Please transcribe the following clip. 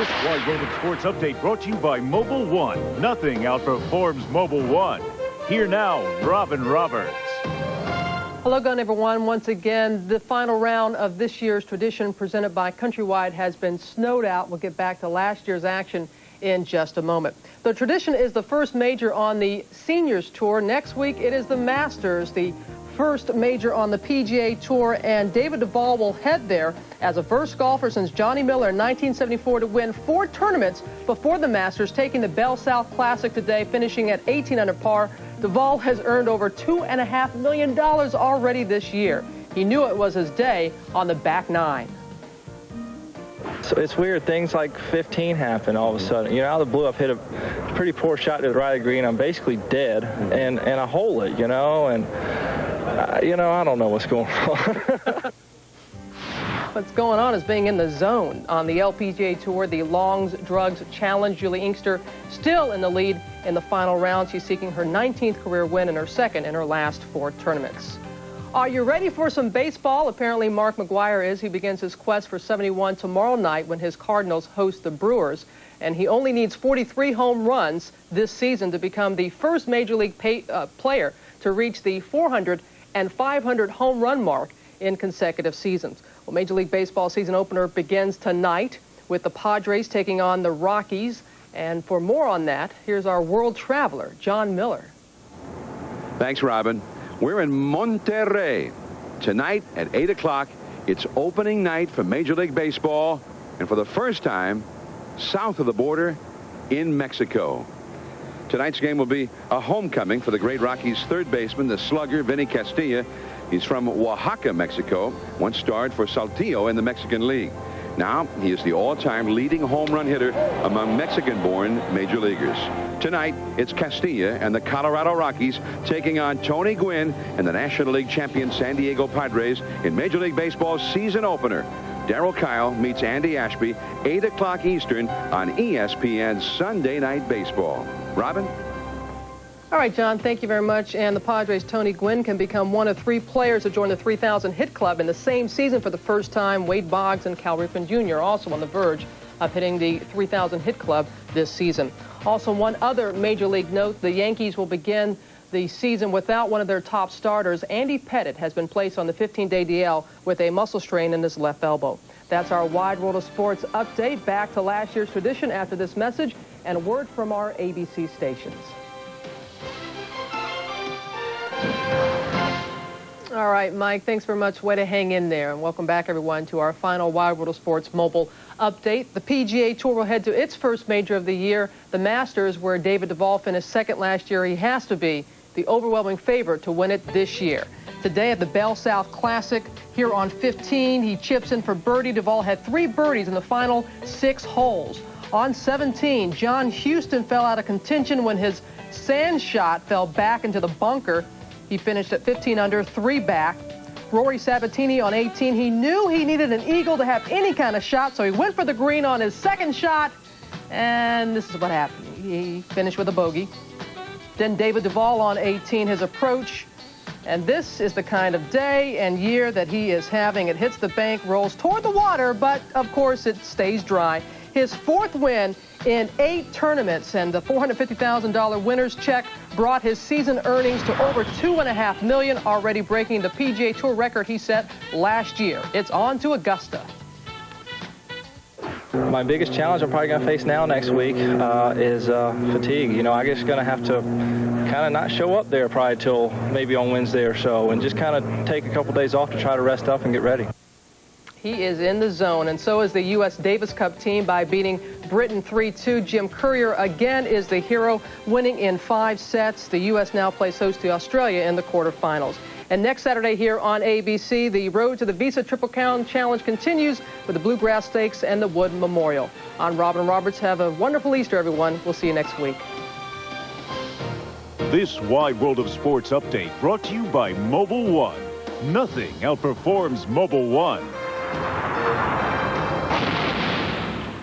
This Wide World of Sports update brought to you by Mobil One. Nothing outperforms Mobil One. Here now, Robin Roberts. Hello again, everyone. Once again, the final round of this year's tradition presented by Countrywide has been snowed out. We'll get back to last year's action in just a moment. The tradition is the first major on the Seniors Tour. Next week, it is the Masters, the first major on the PGA Tour, and David Duval will head there as a first golfer since Johnny Miller in 1974 to win 4 tournaments before the Masters, taking the Bell South Classic today, finishing at 18 under par. Duval has earned over $2.5 million already this year. He knew it was his day on the back 9. So it's weird, things like 15 happen all of a sudden. You know, out of the blue, I've hit a pretty poor shot to the right of the green. I'm basically dead, and I hole it, you know, and I don't know what's going on. What's going on is being in the zone on the LPGA Tour, the Longs Drugs Challenge. Julie Inkster still in the lead in the final round. She's seeking her 19th career win and her second in her last 4 tournaments. Are you ready for some baseball? Apparently Mark McGwire is. He begins his quest for 71 tomorrow night when his Cardinals host the Brewers. And he only needs 43 home runs this season to become the first Major League player to reach the 400 and 500 home run mark in consecutive seasons. Well, Major League Baseball season opener begins tonight with the Padres taking on the Rockies. And for more on that, here's our world traveler, John Miller. Thanks, Robin. We're in Monterrey. Tonight at 8 o'clock, it's opening night for Major League Baseball, and for the first time, south of the border in Mexico. Tonight's game will be a homecoming for the great Rockies third baseman, the slugger, Vinny Castilla. He's from Oaxaca, Mexico, once starred for Saltillo in the Mexican League. Now, he is the all-time leading home run hitter among Mexican-born major leaguers. Tonight, it's Castilla and the Colorado Rockies taking on Tony Gwynn and the National League champion San Diego Padres in Major League Baseball's season opener. Darryl Kyle meets Andy Ashby, 8 o'clock Eastern on ESPN Sunday Night Baseball. Robin? All right, John, thank you very much. And the Padres' Tony Gwynn can become one of 3 players to join the 3,000 hit club in the same season for the first time. Wade Boggs and Cal Ripken Jr. also on the verge of hitting the 3,000 hit club this season. Also, one other Major League note, the Yankees will begin the season without one of their top starters. Andy Pettitte has been placed on the 15-day DL with a muscle strain in his left elbow. That's our Wide World of Sports update. Back to last year's tradition after this message and a word from our ABC stations. All right, Mike, thanks very much. Way to hang in there. And welcome back, everyone, to our final Wide World of Sports mobile update. The PGA Tour will head to its first major of the year, the Masters, where David Duval finished second last year. He has to be the overwhelming favorite to win it this year. Today at the Bell South Classic, here on 15, he chips in for birdie. Duval had 3 birdies in the final 6 holes. On 17, John Houston fell out of contention when his sand shot fell back into the bunker. He finished at 15 under, 3 back. Rory Sabatini on 18. He knew he needed an eagle to have any kind of shot, so he went for the green on his second shot, and this is what happened. He finished with a bogey. Then David Duval on 18, his approach, and this is the kind of day and year that he is having. It hits the bank, rolls toward the water, but of course it stays dry. His 4th win in 8 tournaments, and the $450,000 winner's check brought his season earnings to over $2.5 million, already breaking the PGA Tour record he set last year. It's on to Augusta. My biggest challenge I'm probably going to face now next week is fatigue. You know, I'm just going to have to kind of not show up there probably till maybe on Wednesday or so, and just kind of take a couple days off to try to rest up and get ready. He is in the zone, and so is the U.S. Davis Cup team by beating Britain 3-2. Jim Courier again is the hero, winning in 5 sets. The U.S. now plays host to Australia in the quarterfinals. And next Saturday here on ABC, the road to the Visa Triple Crown Challenge continues with the Bluegrass Stakes and the Wood Memorial. I'm Robin Roberts. Have a wonderful Easter, everyone. We'll see you next week. This Wide World of Sports update brought to you by Mobil One. Nothing outperforms Mobil One.